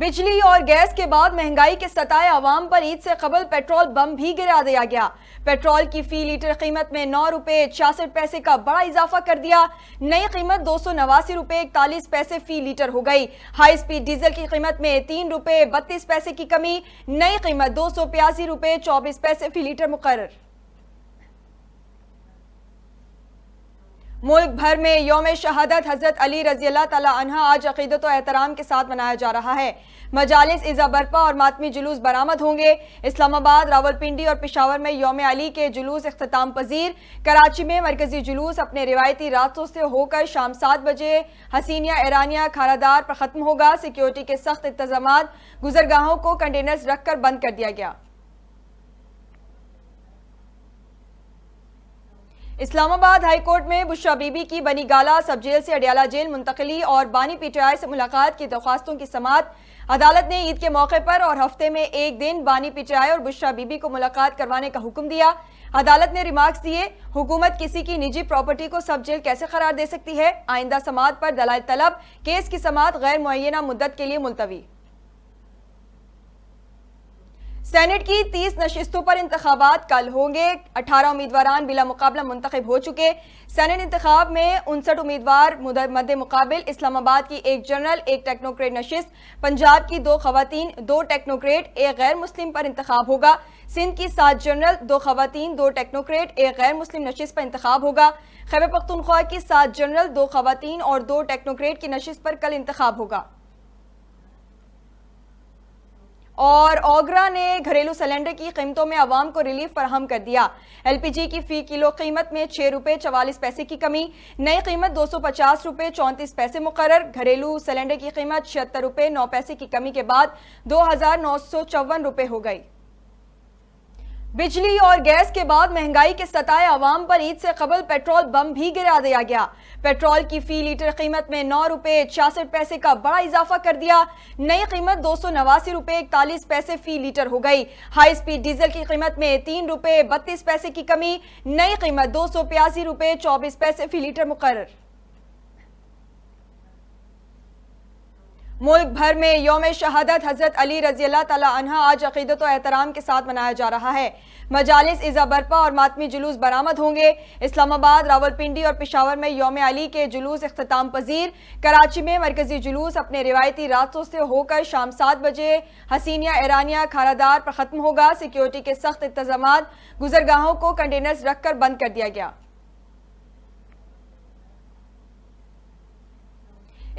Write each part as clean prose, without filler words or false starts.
बिजली और गैस के बाद महंगाई के सताए अवाम पर ईद से कबल पेट्रोल बम भी गिरा दिया गया। पेट्रोल की फी लीटर कीमत में 9 रुपए 66 पैसे का बड़ा इजाफा कर दिया। नई कीमत 289 रुपए 41 पैसे फी लीटर हो गई। हाई स्पीड डीजल की कीमत में 3 रुपए 32 पैसे की कमी। नई कीमत 282 रुपए 24 पैसे फी लीटर मुकर्रर। मुल्क भर में यौम शहादत हजरत अली रजी अल्लाह तआला अन्हा आज अकीदत और एहतराम के साथ मनाया जा रहा है। मजालिस इज़ा बरपा और मातमी जुलूस बरामद होंगे। इस्लामाबाद, रावलपिंडी और पेशावर में यौम अली के जुलूस इख्तिताम पजीर। कराची में मरकजी जुलूस अपने रिवायती रास्तों से होकर शाम 7 बजे हसीनिया ईरानिया खारादार पर खत्म होगा। सिक्योरिटी के सख्त इंतजामात, गुजरगाहों को कंटेनर्स रखकर बंद कर दिया गया। इस्लामाबाद हाई कोर्ट में बुशरा बीबी की बनी गाला सब जेल से अडियाला जेल मुंतकली और बानी पीटीआई से मुलाकात की दरख्वास्तों की समाअत। अदालत ने ईद के मौके पर और हफ्ते में एक दिन बानी पीटीआई और बुशरा बीबी को मुलाकात करवाने का हुक्म दिया। अदालत ने रिमार्क्स दिए, हुकूमत किसी की निजी प्रॉपर्टी को सब जेल कैसे करार दे सकती है। आइंदा समाअत पर दलाइल तलब, केस की समाअत गैर मुअय्यना मुद्दत के लिए मुलतवी। सेनेट की 30 नशिस्तों पर इंतखाबात कल होंगे। 18 उम्मीदवारान बिला मुकाबला मुंतखब हो चुके। सेनेट इंतखाब में 59 उम्मीदवार मद्दे मुकाबिल इस्लामाबाद की एक जनरल, एक टेक्नोक्रेट नशिस्त, पंजाब की 2 खवातीन, 2 टेक्नोक्रेट, एक गैर मुस्लिम पर इंतखाब होगा। सिंध की 7 जनरल, 2 खवातीन, 2 टेक्नोक्रेट, एक गैर मुस्लिम नशिस्त पर इंतखाब होगा। खैबर पख्तूनख्वा की 7 जनरल, 2 खवातीन और 2 टेक्नोक्रेट की नशिस्त पर कल इंतखाब होगा। और ओगरा ने घरेलू सिलेंडर की कीमतों में अवाम को रिलीफ फराहम कर दिया। एलपीजी की फी किलो कीमत में 6 रुपए 44 पैसे की कमी। नई कीमत 250 रुपए 34 पैसे मुकर्रर। घरेलू सिलेंडर की कीमत 76 रुपए 9 पैसे की कमी के बाद 2954 रुपए हो गई। बिजली और गैस के बाद महंगाई के सताए अवाम पर ईद से कबल पेट्रोल बम भी गिरा दिया गया। पेट्रोल की फी लीटर कीमत में 9 रुपए 66 पैसे का बड़ा इजाफा कर दिया। नई कीमत 289 रुपए 41 पैसे फी लीटर हो गई। हाई स्पीड डीजल की कीमत में 3 रुपए 32 पैसे की कमी। नई कीमत 282 रुपए 24 पैसे फी लीटर मुकर्रर। मुल्क भर में यौम शहादत हजरत अली रजी अल्लाह तआला अन्हा आज अकीदत और एहतराम के साथ मनाया जा रहा है। मजालिस इज़ा बरपा और मातमी जुलूस बरामद होंगे। इस्लामाबाद, रावलपिंडी और पेशावर में यौम अली के जुलूस इख्तिताम पजीर। कराची में मरकजी जुलूस अपने रिवायती रास्तों से होकर शाम 7 बजे हसीनिया ईरानिया खारादार पर खत्म होगा। सिक्योरिटी के सख्त इंतजामात, गुजरगाहों को कंटेनर्स रखकर बंद कर दिया गया।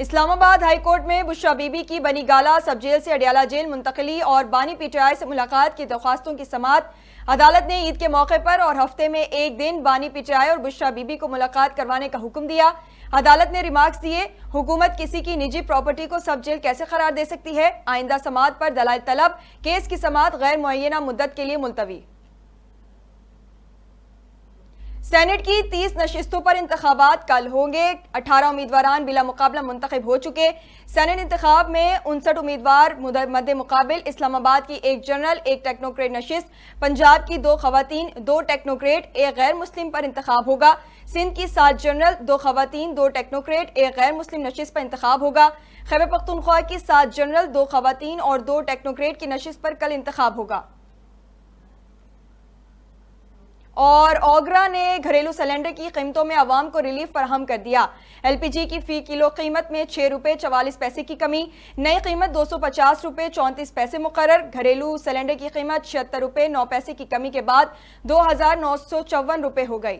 इस्लामाबाद हाई कोर्ट में बुशरा बीबी की बनी गाला सब जेल से अडियाला जेल मुंतकली और बानी पीटीआई से मुलाकात की दरख्वास्तों की समाअत। अदालत ने ईद के मौके पर और हफ्ते में एक दिन बानी पीटीआई और बुशरा बीबी को मुलाकात करवाने का हुक्म दिया। अदालत ने रिमार्क्स दिए, हुकूमत किसी की निजी प्रॉपर्टी को सब जेल कैसे करार दे सकती है। आइंदा समाअत पर दलाइल तलब, केस की समाअत गैर मुअय्यना मुद्दत के लिए मुलतवी। सेनेट की 30 नशिस्तों पर इंतखाबात कल होंगे। 18 उम्मीदवारान बिला मुकाबला मुंतखब हो चुके। सेनेट इंतखाब में 59 उम्मीदवार मद्दे मुकाबिल इस्लामाबाद की एक जनरल, एक टेक्नोक्रेट नशिस्त, पंजाब की 2 खवातीन, 2 टेक्नोक्रेट, एक गैर मुस्लिम पर इंतखाब होगा। सिंध की 7 जनरल, 2 खवातीन, 2 टेक्नोक्रेट, एक गैर मुस्लिम नशिस्त पर इंतखाब होगा। खैबर पख्तूनख्वा की 7 जनरल, 2 खवातीन और 2 टेक्नोक्रेट की नशिस्त पर कल इंतखाब होगा। और ओगरा ने घरेलू सिलेंडर की कीमतों में अवाम को रिलीफ फराहम कर दिया। एलपीजी की फी किलो कीमत में 6 रुपए 44 पैसे की कमी। नई कीमत 250 रुपए 34 पैसे मुकर्रर। घरेलू सिलेंडर की कीमत 76 रुपए 9 पैसे की कमी के बाद 2954 रुपए हो गई।